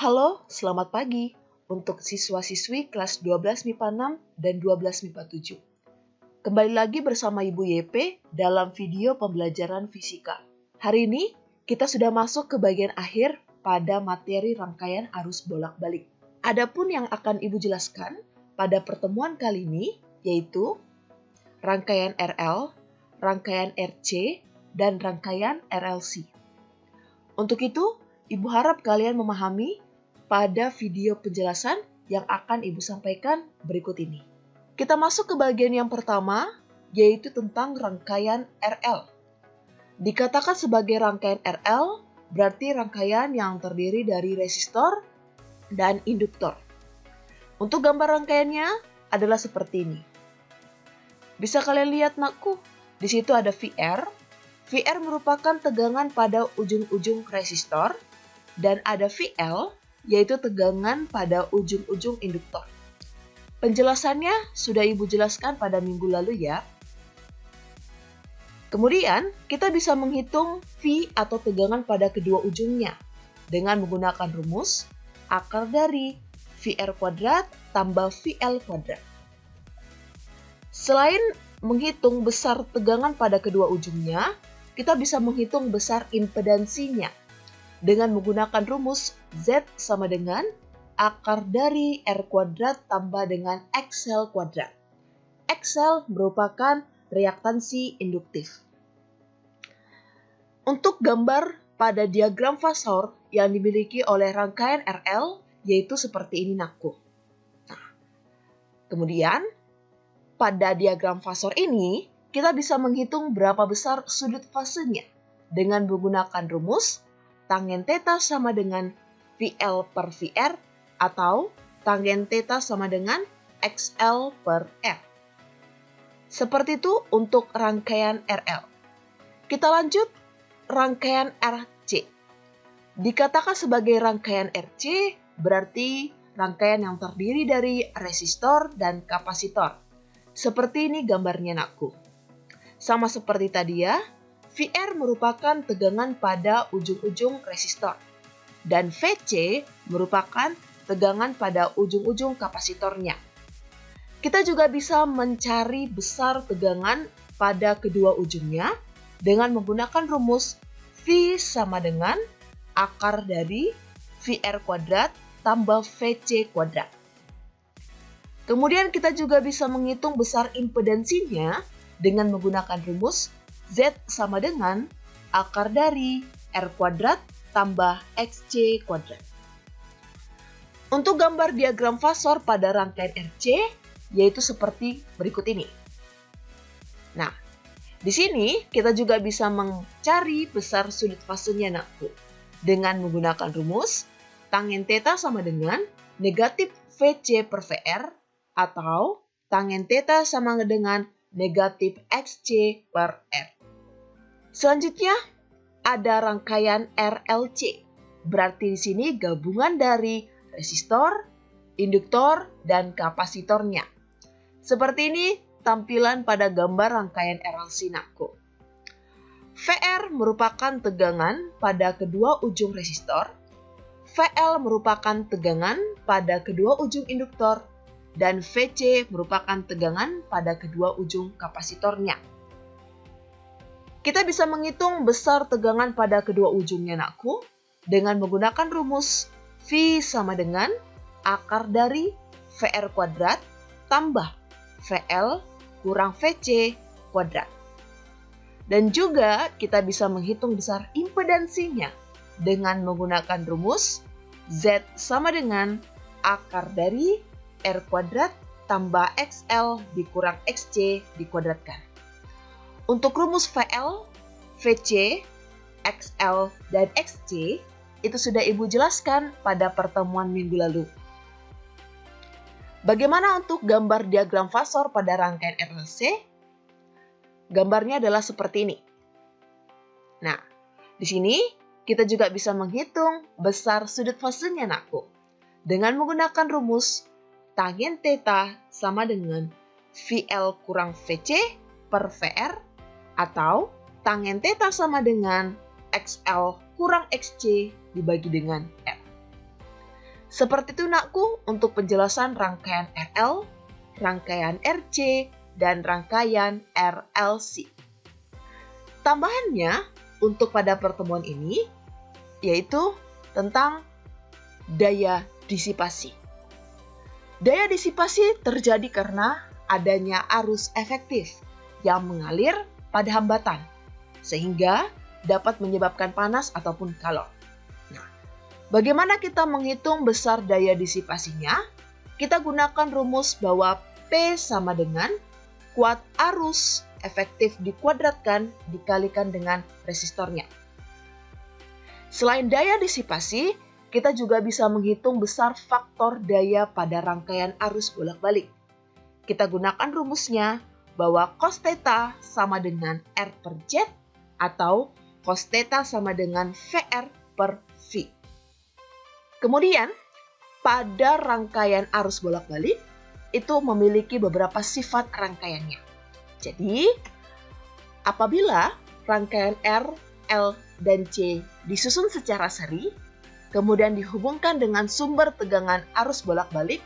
Halo, selamat pagi untuk siswa-siswi kelas 12 MIPA 6 dan 12 MIPA 7. Kembali lagi bersama Ibu YP dalam video pembelajaran fisika. Hari ini kita sudah masuk ke bagian akhir pada materi rangkaian arus bolak-balik. Adapun yang akan Ibu jelaskan pada pertemuan kali ini yaitu rangkaian RL, rangkaian RC, dan rangkaian RLC. Untuk itu, Ibu harap kalian memahami pada video penjelasan yang akan Ibu sampaikan berikut ini. Kita masuk ke bagian yang pertama, yaitu tentang rangkaian RL. Dikatakan sebagai rangkaian RL, berarti rangkaian yang terdiri dari resistor dan induktor. Untuk gambar rangkaiannya adalah seperti ini. Bisa kalian lihat, nakku? Di situ ada VR. VR merupakan tegangan pada ujung-ujung resistor, dan ada VL, yaitu tegangan pada ujung-ujung induktor. Penjelasannya sudah Ibu jelaskan pada minggu lalu ya. Kemudian, kita bisa menghitung V atau tegangan pada kedua ujungnya dengan menggunakan rumus akar dari VR kuadrat tambah VL kuadrat. Selain menghitung besar tegangan pada kedua ujungnya, kita bisa menghitung besar impedansinya dengan menggunakan rumus Z sama dengan akar dari R kuadrat tambah dengan XL kuadrat. XL merupakan reaktansi induktif. Untuk gambar pada diagram fasor yang dimiliki oleh rangkaian RL, yaitu seperti ini, nakku. Nah, kemudian, pada diagram fasor ini, kita bisa menghitung berapa besar sudut fasenya dengan menggunakan rumus tangen θ sama dengan VL per VR atau tangen θ sama dengan XL per R. Seperti itu untuk rangkaian RL. Kita lanjut rangkaian RC. Dikatakan sebagai rangkaian RC berarti rangkaian yang terdiri dari resistor dan kapasitor. Seperti ini gambarnya, nakku. Sama seperti tadi ya, VR merupakan tegangan pada ujung-ujung resistor, dan VC merupakan tegangan pada ujung-ujung kapasitornya. Kita juga bisa mencari besar tegangan pada kedua ujungnya dengan menggunakan rumus V sama dengan akar dari VR kuadrat tambah VC kuadrat. Kemudian kita juga bisa menghitung besar impedansinya dengan menggunakan rumus Z sama dengan akar dari R kuadrat tambah XC kuadrat. Untuk gambar diagram fasor pada rangkaian RC, yaitu seperti berikut ini. Nah, di sini kita juga bisa mencari besar sudut fasenya, nakku, dengan menggunakan rumus tangen θ sama dengan negatif VC per VR atau tangen θ sama dengan negatif XC per R. Selanjutnya, ada rangkaian RLC. Berarti di sini gabungan dari resistor, induktor, dan kapasitornya. Seperti ini tampilan pada gambar rangkaian RLC, nakku. VR merupakan tegangan pada kedua ujung resistor, VL merupakan tegangan pada kedua ujung induktor, dan VC merupakan tegangan pada kedua ujung kapasitornya. Kita bisa menghitung besar tegangan pada kedua ujungnya, nakku, dengan menggunakan rumus V sama dengan akar dari VR kuadrat tambah VL kurang VC kuadrat. Dan juga kita bisa menghitung besar impedansinya dengan menggunakan rumus Z sama dengan akar dari R kuadrat tambah XL dikurang XC dikuadratkan. Untuk rumus VL, VC, XL, dan XC itu sudah Ibu jelaskan pada pertemuan minggu lalu. Bagaimana untuk gambar diagram fasor pada rangkaian RLC? Gambarnya adalah seperti ini. Nah, di sini kita juga bisa menghitung besar sudut fasenya, nakku, dengan menggunakan rumus tangen θ sama dengan VL kurang VC per VR atau tangen θ sama dengan XL kurang XC dibagi dengan R. Seperti itu nakku untuk penjelasan rangkaian RL, rangkaian RC, dan rangkaian RLC. Tambahannya untuk pada pertemuan ini yaitu tentang daya disipasi. Daya disipasi terjadi karena adanya arus efektif yang mengalir pada hambatan, sehingga dapat menyebabkan panas ataupun kalor. Nah, bagaimana kita menghitung besar daya disipasinya? Kita gunakan rumus bahwa P sama dengan kuat arus efektif dikuadratkan dikalikan dengan resistornya. Selain daya disipasi, kita juga bisa menghitung besar faktor daya pada rangkaian arus bolak-balik. Kita gunakan rumusnya bahwa cos theta sama dengan R per Z atau cos theta sama dengan VR per V. Kemudian, pada rangkaian arus bolak-balik, itu memiliki beberapa sifat rangkaiannya. Jadi, apabila rangkaian R, L, dan C disusun secara seri, kemudian dihubungkan dengan sumber tegangan arus bolak-balik,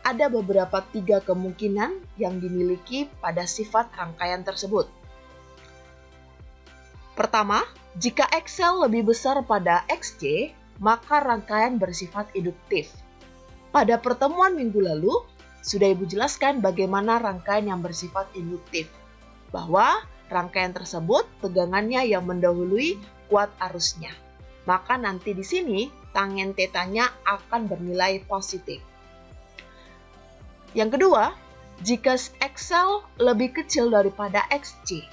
ada beberapa 3 kemungkinan yang dimiliki pada sifat rangkaian tersebut. Pertama, jika XL lebih besar pada XC, maka rangkaian bersifat induktif. Pada pertemuan minggu lalu, sudah Ibu jelaskan bagaimana rangkaian yang bersifat induktif, bahwa rangkaian tersebut tegangannya yang mendahului kuat arusnya. Maka nanti di sini tangen tetanya akan bernilai positif. Yang kedua, jika XL lebih kecil daripada XC,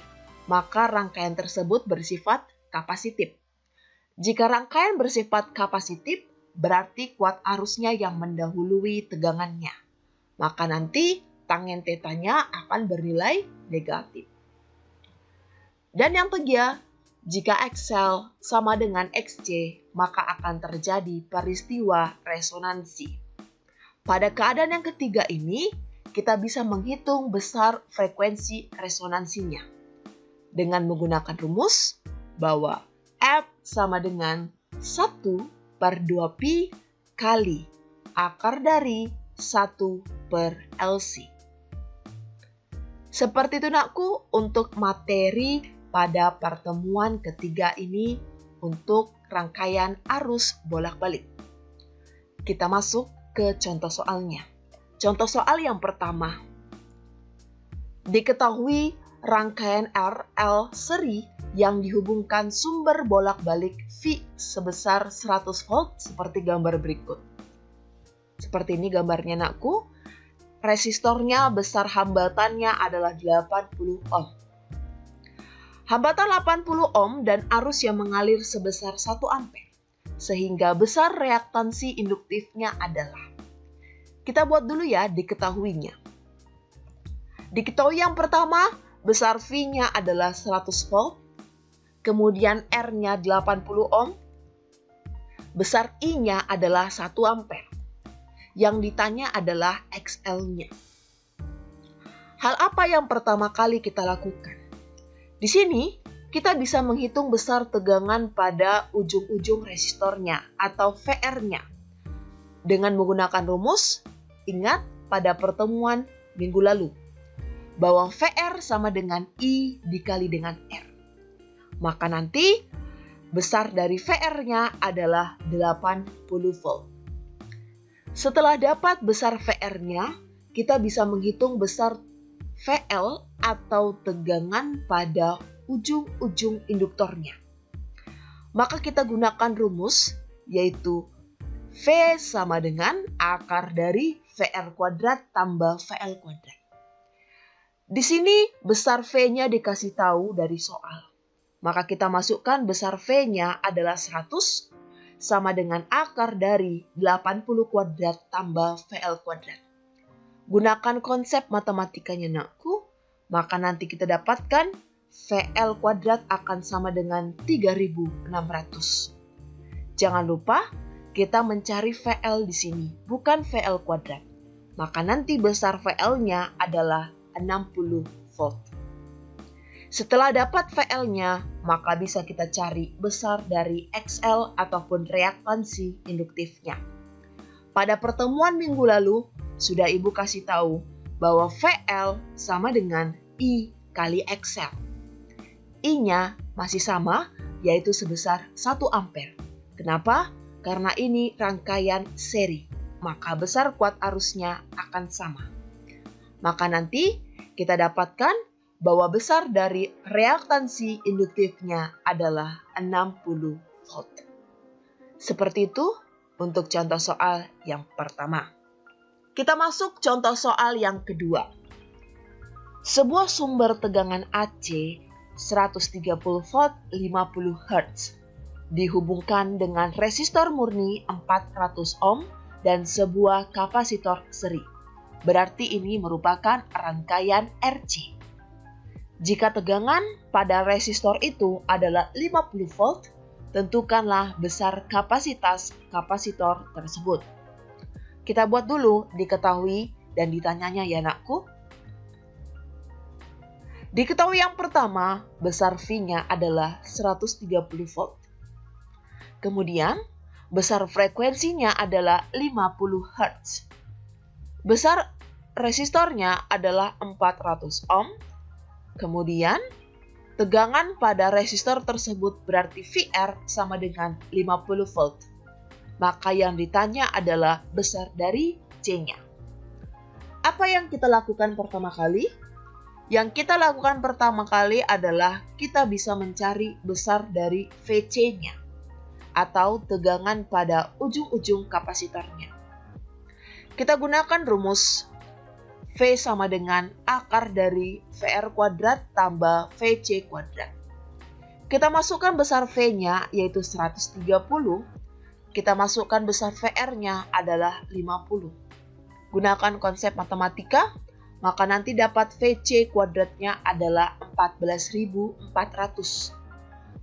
maka rangkaian tersebut bersifat kapasitif. Jika rangkaian bersifat kapasitif, berarti kuat arusnya yang mendahului tegangannya. Maka nanti tangen tetanya akan bernilai negatif. Dan yang ketiga, jika XL sama dengan XC, maka akan terjadi peristiwa resonansi. Pada keadaan yang ketiga ini, kita bisa menghitung besar frekuensi resonansinya dengan menggunakan rumus bahwa F sama dengan 1/2pi kali akar dari 1/LC. Seperti itu nakku untuk materi pada pertemuan ketiga ini untuk rangkaian arus bolak-balik. Kita masuk ke contoh soalnya. Contoh soal yang pertama. Diketahui rangkaian RL seri yang dihubungkan sumber bolak-balik V sebesar 100 volt seperti gambar berikut. Seperti ini gambarnya nakku. Resistornya besar hambatannya adalah 80 ohm. Hambatan 80 ohm dan arus yang mengalir sebesar 1 ampere, sehingga besar reaktansi induktifnya adalah. Kita buat dulu ya diketahuinya. Diketahui yang pertama, besar V-nya adalah 100 volt, kemudian R-nya 80 ohm, besar I-nya adalah 1 ampere. Yang ditanya adalah XL-nya. Hal apa yang pertama kali kita lakukan? Di sini, kita bisa menghitung besar tegangan pada ujung-ujung resistornya atau VR-nya. Dengan menggunakan rumus, ingat pada pertemuan minggu lalu, bahwa VR sama dengan I dikali dengan R. Maka nanti, besar dari VR-nya adalah 80 volt. Setelah dapat besar VR-nya, kita bisa menghitung besar VL atau tegangan pada ujung-ujung induktornya. Maka kita gunakan rumus yaitu V sama dengan akar dari VR kuadrat tambah VL kuadrat. Di sini besar V-nya dikasih tahu dari soal. Maka kita masukkan besar V-nya adalah 100 sama dengan akar dari 80 kuadrat tambah VL kuadrat. Gunakan konsep matematikanya nakku, maka nanti kita dapatkan VL kuadrat akan sama dengan 3600. Jangan lupa kita mencari VL di sini, bukan VL kuadrat. Maka nanti besar VL-nya adalah 60 volt. Setelah dapat VL-nya, maka bisa kita cari besar dari XL ataupun reaktansi induktifnya. pada pertemuan minggu lalu, sudah Ibu kasih tahu bahwa VL sama dengan I kali XL. I-nya masih sama, yaitu sebesar 1 ampere. Kenapa? Karena ini rangkaian seri, maka besar kuat arusnya akan sama. Maka nanti kita dapatkan bahwa besar dari reaktansi induktifnya adalah 60 volt. Seperti itu untuk contoh soal yang pertama. Kita masuk contoh soal yang kedua. Sebuah sumber tegangan AC 130 volt 50 Hz dihubungkan dengan resistor murni 400 ohm dan sebuah kapasitor seri. Berarti ini merupakan rangkaian RC. Jika tegangan pada resistor itu adalah 50 volt, tentukanlah besar kapasitas kapasitor tersebut. Kita buat dulu diketahui dan ditanyanya ya nakku. Diketahui yang pertama, besar V-nya adalah 130 volt. Kemudian, besar frekuensinya adalah 50 Hz. Besar resistornya adalah 400 ohm. Kemudian, tegangan pada resistor tersebut berarti VR sama dengan 50 volt. Maka yang ditanya adalah besar dari C-nya. Apa yang kita lakukan pertama kali? Yang kita lakukan pertama kali adalah kita bisa mencari besar dari VC-nya atau tegangan pada ujung-ujung kapasitornya. Kita gunakan rumus V sama dengan akar dari VR kuadrat tambah VC kuadrat. Kita masukkan besar V-nya yaitu 130. Kita masukkan besar VR-nya adalah 50. Gunakan konsep matematika, maka nanti dapat VC kuadratnya adalah 14.400.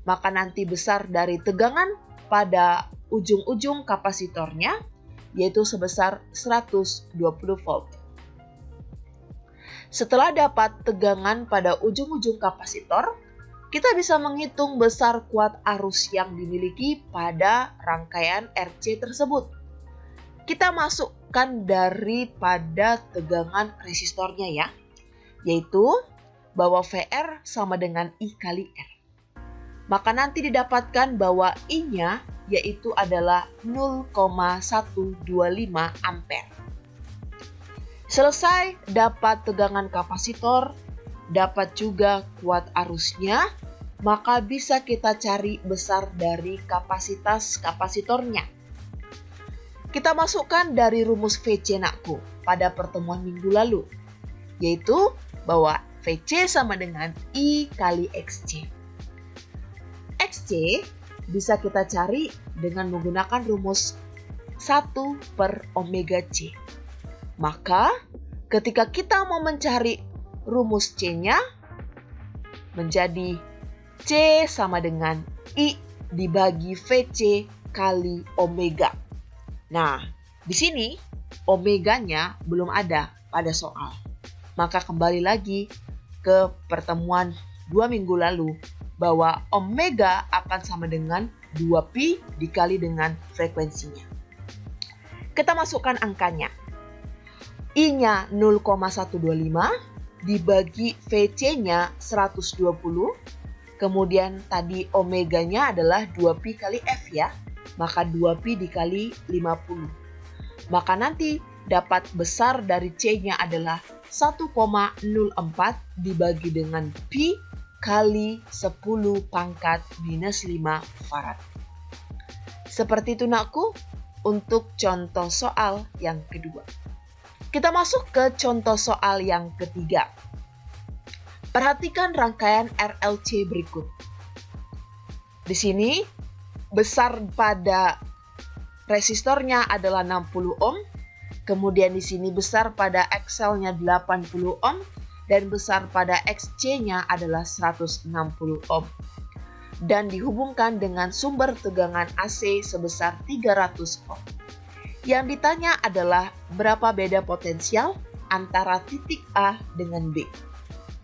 Maka nanti besar dari tegangan pada ujung-ujung kapasitornya yaitu sebesar 120 volt. Setelah dapat tegangan pada ujung-ujung kapasitor, kita bisa menghitung besar kuat arus yang dimiliki pada rangkaian RC tersebut. Kita masukkan daripada tegangan resistornya ya, yaitu bahwa VR sama dengan I kali R. Maka nanti didapatkan bahwa I-nya yaitu adalah 0,125 ampere. Selesai dapat tegangan kapasitor, dapat juga kuat arusnya, maka bisa kita cari besar dari kapasitas kapasitornya. Kita masukkan dari rumus VC nakku pada pertemuan minggu lalu, yaitu bahwa VC sama dengan I kali XC. XC bisa kita cari dengan menggunakan rumus 1 per omega C. Maka, ketika kita mau mencari rumus C-nya, menjadi C sama dengan I dibagi VC kali omega. Nah, di sini omeganya belum ada pada soal. Maka kembali lagi ke pertemuan 2 minggu lalu, bahwa omega akan sama dengan 2pi dikali dengan frekuensinya. Kita masukkan angkanya. I-nya 0,125 dibagi VC-nya 120, kemudian tadi omeganya adalah 2pi kali F ya, maka 2pi dikali 50. Maka nanti dapat besar dari C-nya adalah 1,04 dibagi dengan pi kali 10 pangkat minus 5 farad. Seperti itu nakku untuk contoh soal yang kedua. Kita masuk ke contoh soal yang ketiga. Perhatikan rangkaian RLC berikut. Di sini besar pada resistornya adalah 60 ohm, kemudian di sini besar pada XL-nya 80 ohm dan besar pada XC-nya adalah 160 ohm. Dan dihubungkan dengan sumber tegangan AC sebesar 300 ohm. Yang ditanya adalah berapa beda potensial antara titik A dengan B.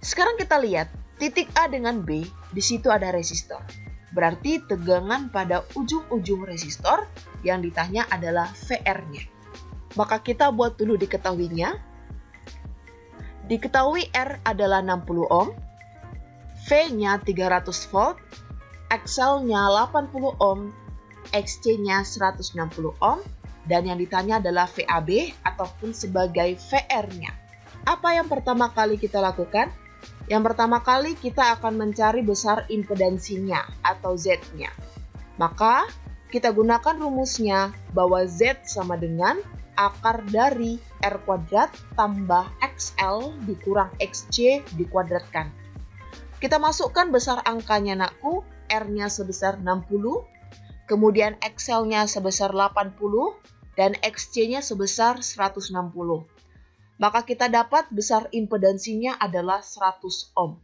Sekarang kita lihat titik A dengan B, di situ ada resistor. Berarti tegangan pada ujung-ujung resistor yang ditanya adalah VR-nya. Maka kita buat dulu diketahuinya. Diketahui R adalah 60 ohm, V-nya 300 volt, XL-nya 80 ohm, XC-nya 160 ohm, dan yang ditanya adalah VAB ataupun sebagai VR-nya. Apa yang pertama kali kita lakukan? Yang pertama kali kita akan mencari besar impedansinya atau Z-nya. Maka kita gunakan rumusnya bahwa Z sama dengan akar dari R kuadrat tambah XL dikurang XC dikuadratkan. Kita masukkan besar angkanya nakku, R-nya sebesar 60, kemudian XL-nya sebesar 80, dan XC-nya sebesar 160. Maka kita dapat besar impedansinya adalah 100 ohm.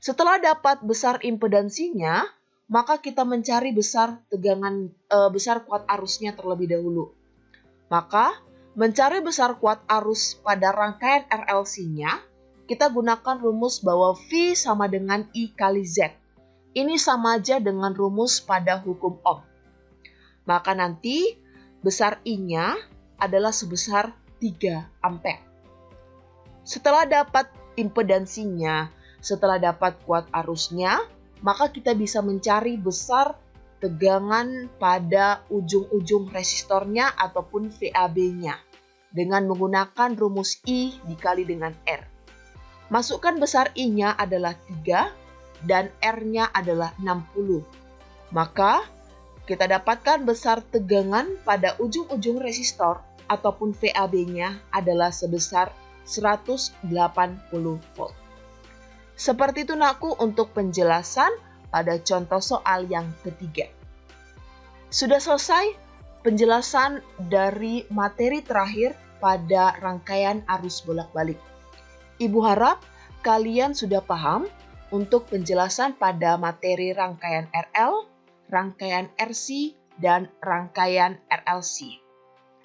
Setelah dapat besar impedansinya, maka kita mencari besar kuat arusnya terlebih dahulu. Maka, mencari besar kuat arus pada rangkaian RLC-nya, kita gunakan rumus bahwa V sama dengan I kali Z. Ini sama aja dengan rumus pada hukum Ohm. Maka nanti besar I-nya adalah sebesar 3 ampere. Setelah dapat impedansinya, setelah dapat kuat arusnya, maka kita bisa mencari besar tegangan pada ujung-ujung resistornya ataupun VAB-nya dengan menggunakan rumus I dikali dengan R. Masukkan besar I-nya adalah 3 dan R-nya adalah 60. Maka kita dapatkan besar tegangan pada ujung-ujung resistor ataupun VAB-nya adalah sebesar 180 volt. Seperti itu nakku untuk penjelasan pada contoh soal yang ketiga. Sudah selesai penjelasan dari materi terakhir pada rangkaian arus bolak-balik. Ibu harap kalian sudah paham untuk penjelasan pada materi rangkaian RL, rangkaian RC, dan rangkaian RLC.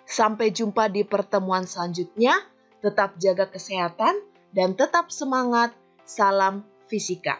Sampai jumpa di pertemuan selanjutnya. Tetap jaga kesehatan dan tetap semangat. Salam fisika.